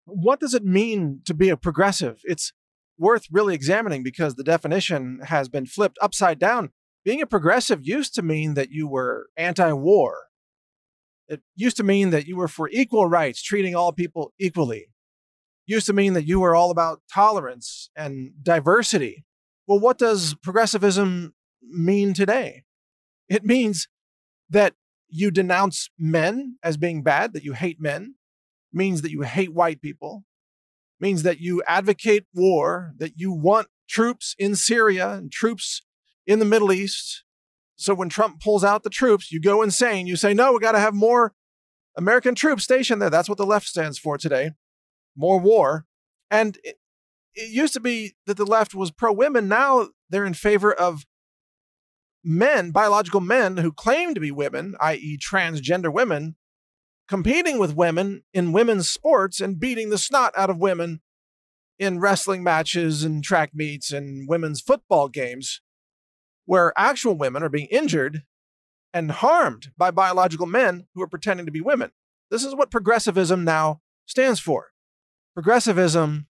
What does it mean to be a progressive? It's worth really examining because the definition has been flipped upside down. Being a progressive used to mean that you were anti-war. It used to mean that you were for equal rights, treating all people equally. It used to mean that you were all about tolerance and diversity. Well, what does progressivism mean today? It means that you denounce men as being bad, that you hate men, means that you hate white people, means that you advocate war, that you want troops in Syria and troops in the Middle East. So when Trump pulls out the troops, you go insane. You say, no, we got to have more American troops stationed there. That's what the left stands for today. More war. And it used to be that the left was pro-women. Now they're in favor of men, biological men who claim to be women, i.e. transgender women, competing with women in women's sports and beating the snot out of women in wrestling matches and track meets and women's football games, where actual women are being injured and harmed by biological men who are pretending to be women. This is what progressivism now stands for. Progressivism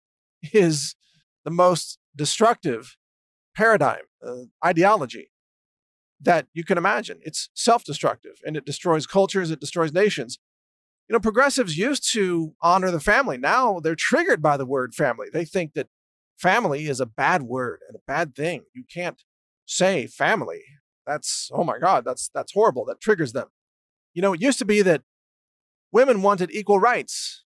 is the most destructive paradigm, ideology that you can imagine. It's self-destructive and it destroys cultures, it destroys nations. You know, progressives used to honor the family. Now they're triggered by the word family. They think that family is a bad word and a bad thing. You can't say family. That's, oh my God, that's horrible. That triggers them. You know, it used to be that women wanted equal rights.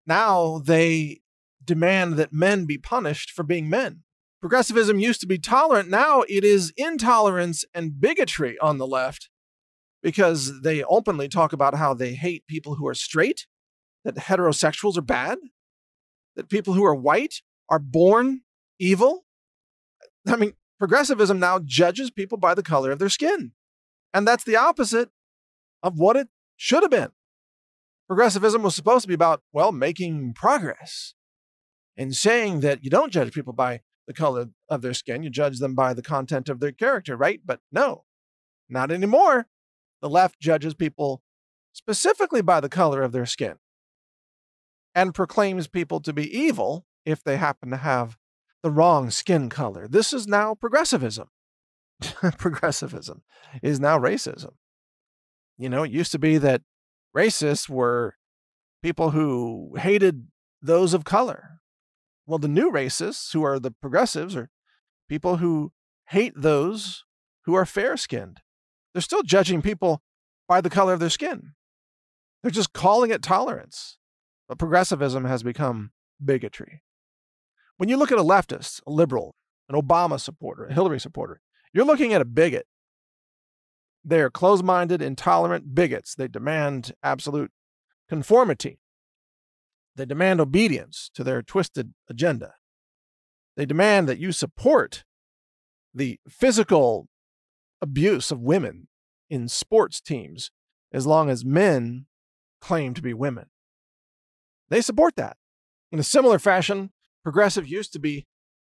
Now they demand that men be punished for being men. Progressivism used to be tolerant. Now it is intolerance and bigotry on the left because they openly talk about how they hate people who are straight, that heterosexuals are bad, that people who are white are born evil. I mean, progressivism now judges people by the color of their skin. And that's the opposite of what it should have been. Progressivism was supposed to be about, well, making progress and saying that you don't judge people by the color of their skin, you judge them by the content of their character, right? But no, not anymore. The left judges people specifically by the color of their skin and proclaims people to be evil if they happen to have the wrong skin color. This is now progressivism. Progressivism is now racism. You know, it used to be that racists were people who hated those of color. Well, the new racists, who are the progressives, are people who hate those who are fair-skinned. They're still judging people by the color of their skin. They're just calling it tolerance. But progressivism has become bigotry. When you look at a leftist, a liberal, an Obama supporter, a Hillary supporter, you're looking at a bigot. They're closed-minded, intolerant bigots. They demand absolute conformity. They demand obedience to their twisted agenda. They demand that you support the physical abuse of women in sports teams as long as men claim to be women. They support that. In a similar fashion, progressive used to be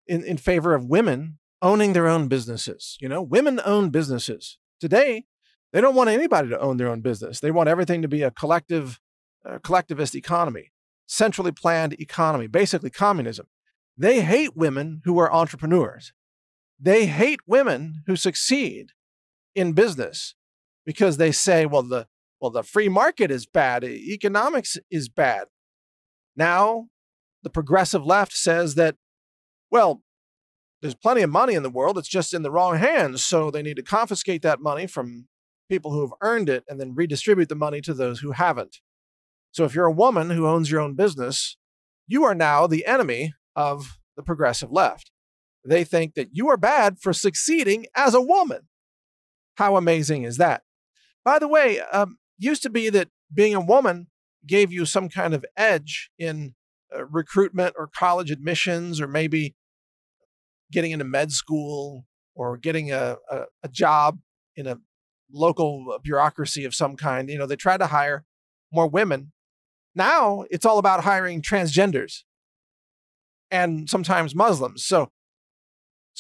in favor of women owning their own businesses. You know, women own businesses. Today, they don't want anybody to own their own business. They want everything to be a collectivist economy, centrally planned economy, basically communism. They hate women who are entrepreneurs. They hate women who succeed in business because they say, well, the free market is bad. Economics is bad. Now, the progressive left says that, well, there's plenty of money in the world. It's just in the wrong hands. So they need to confiscate that money from people who have earned it and then redistribute the money to those who haven't. So if you're a woman who owns your own business, you are now the enemy of the progressive left. They think that you are bad for succeeding as a woman. How amazing is that? By the way, used to be that being a woman gave you some kind of edge in recruitment or college admissions, or maybe getting into med school or getting a job in a local bureaucracy of some kind. You know, they tried to hire more women. Now it's all about hiring transgenders and sometimes Muslims. So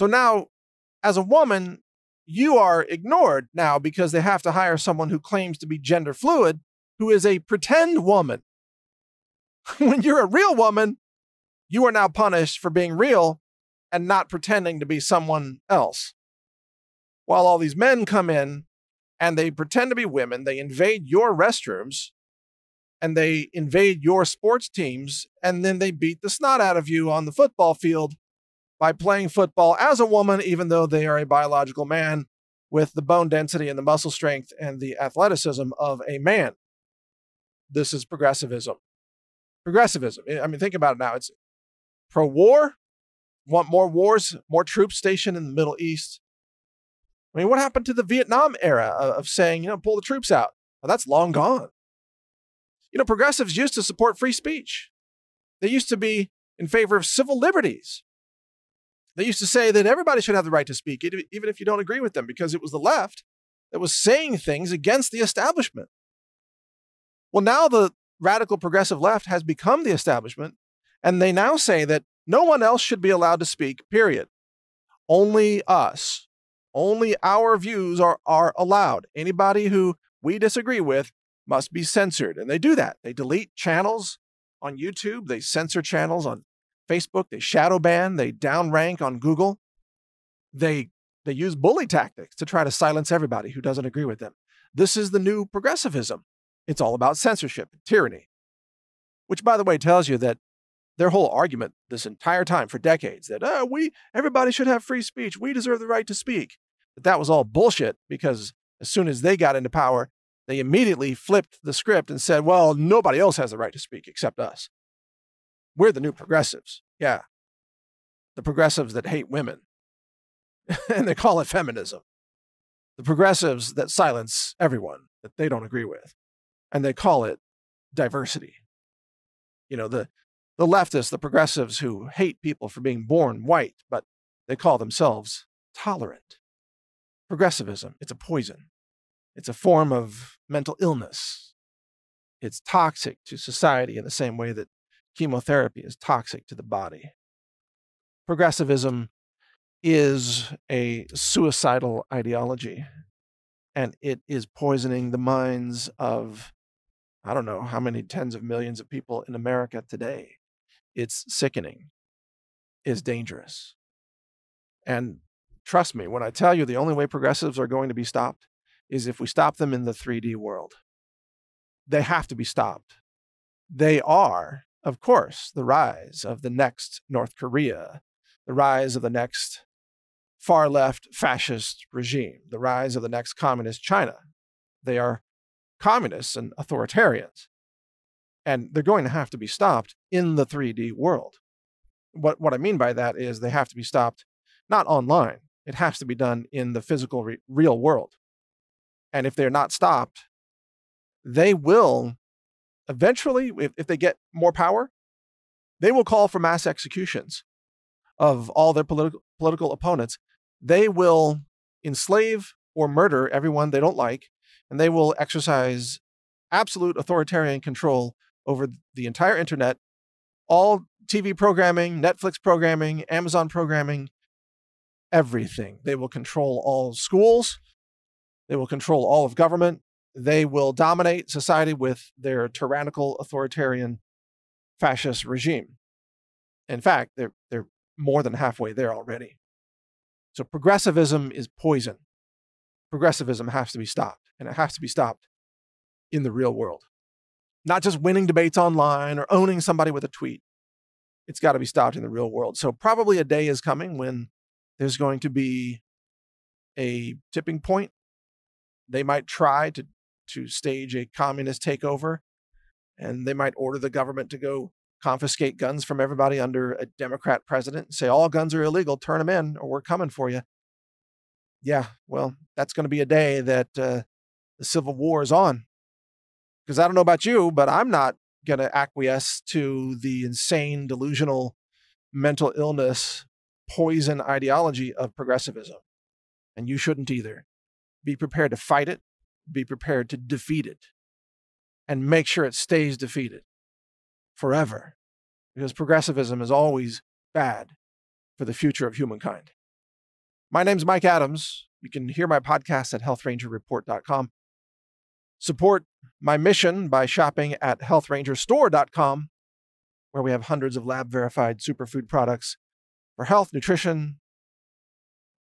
now, as a woman, you are ignored now because they have to hire someone who claims to be gender fluid, who is a pretend woman. When you're a real woman, you are now punished for being real and not pretending to be someone else. While all these men come in and they pretend to be women, they invade your restrooms and they invade your sports teams, and then they beat the snot out of you on the football field by playing football as a woman, even though they are a biological man with the bone density and the muscle strength and the athleticism of a man. This is progressivism. Progressivism. I mean, think about it now. It's pro-war, want more wars, more troops stationed in the Middle East. I mean, what happened to the Vietnam era of saying, pull the troops out? Well, that's long gone. Progressives used to support free speech. They used to be in favor of civil liberties. They used to say that everybody should have the right to speak, even if you don't agree with them, because it was the left that was saying things against the establishment. Well, now the radical progressive left has become the establishment, and they now say that no one else should be allowed to speak, period. Only us. Only our views are allowed. Anybody who we disagree with must be censored. And they do that. They delete channels on YouTube. They censor channels on Facebook. They shadow ban. They downrank on Google. They use bully tactics to try to silence everybody who doesn't agree with them. This is the new progressivism. It's all about censorship and tyranny, which, by the way, tells you that their whole argument this entire time for decades that everybody should have free speech. We deserve the right to speak. But that was all bullshit, because as soon as they got into power, they immediately flipped the script and said, well, nobody else has the right to speak except us. We're the new progressives. Yeah. The progressives that hate women. And they call it feminism. The progressives that silence everyone that they don't agree with. And they call it diversity. The leftists, the progressives who hate people for being born white, but they call themselves tolerant. Progressivism, it's a poison. It's a form of mental illness. It's toxic to society in the same way that chemotherapy is toxic to the body. Progressivism is a suicidal ideology, and it is poisoning the minds of, I don't know how many tens of millions of people in America today. It's sickening. It's dangerous. And trust me when I tell you the only way progressives are going to be stopped is if we stop them in the 3D world. They have to be stopped. They are, of course, the rise of the next North Korea, the rise of the next far-left fascist regime, the rise of the next communist China. They are communists and authoritarians, and they're going to have to be stopped in the 3D world. What I mean by that is they have to be stopped not online. It has to be done in the physical, real world. And if they're not stopped, they will eventually, if they get more power, they will call for mass executions of all their political opponents. They will enslave or murder everyone they don't like, and they will exercise absolute authoritarian control over the entire internet, all TV programming, Netflix programming, Amazon programming, everything. They will control all schools. They will control all of government. They will dominate society with their tyrannical, authoritarian, fascist regime. In fact, they're more than halfway there already. So progressivism is poison. Progressivism has to be stopped, and it has to be stopped in the real world. Not just winning debates online or owning somebody with a tweet. It's got to be stopped in the real world. So probably a day is coming when there's going to be a tipping point. They might try to stage a communist takeover, and they might order the government to go confiscate guns from everybody under a Democrat president and say all guns are illegal, turn them in, or we're coming for you. Yeah, well, that's going to be a day that the Civil War is on. Because I don't know about you, but I'm not going to acquiesce to the insane, delusional, mental illness, poison ideology of progressivism. And you shouldn't either. Be prepared to fight it. Be prepared to defeat it. And make sure it stays defeated forever. Because progressivism is always bad for the future of humankind. My name's Mike Adams. You can hear my podcast at healthrangerreport.com. Support my mission by shopping at healthrangerstore.com. where we have hundreds of lab-verified superfood products for health, nutrition,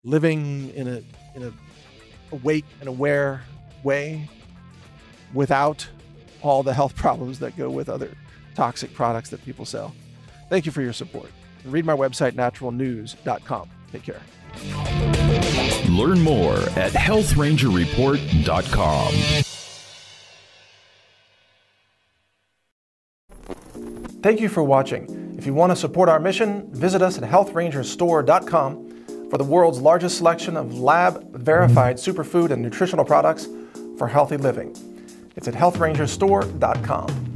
living in a awake and aware way without all the health problems that go with other toxic products that people sell. Thank you for your support. Read my website, naturalnews.com. Take care. Learn more at healthrangerreport.com. Thank you for watching. If you want to support our mission, visit us at healthrangerstore.com for the world's largest selection of lab-verified superfood and nutritional products for healthy living. It's at healthrangerstore.com.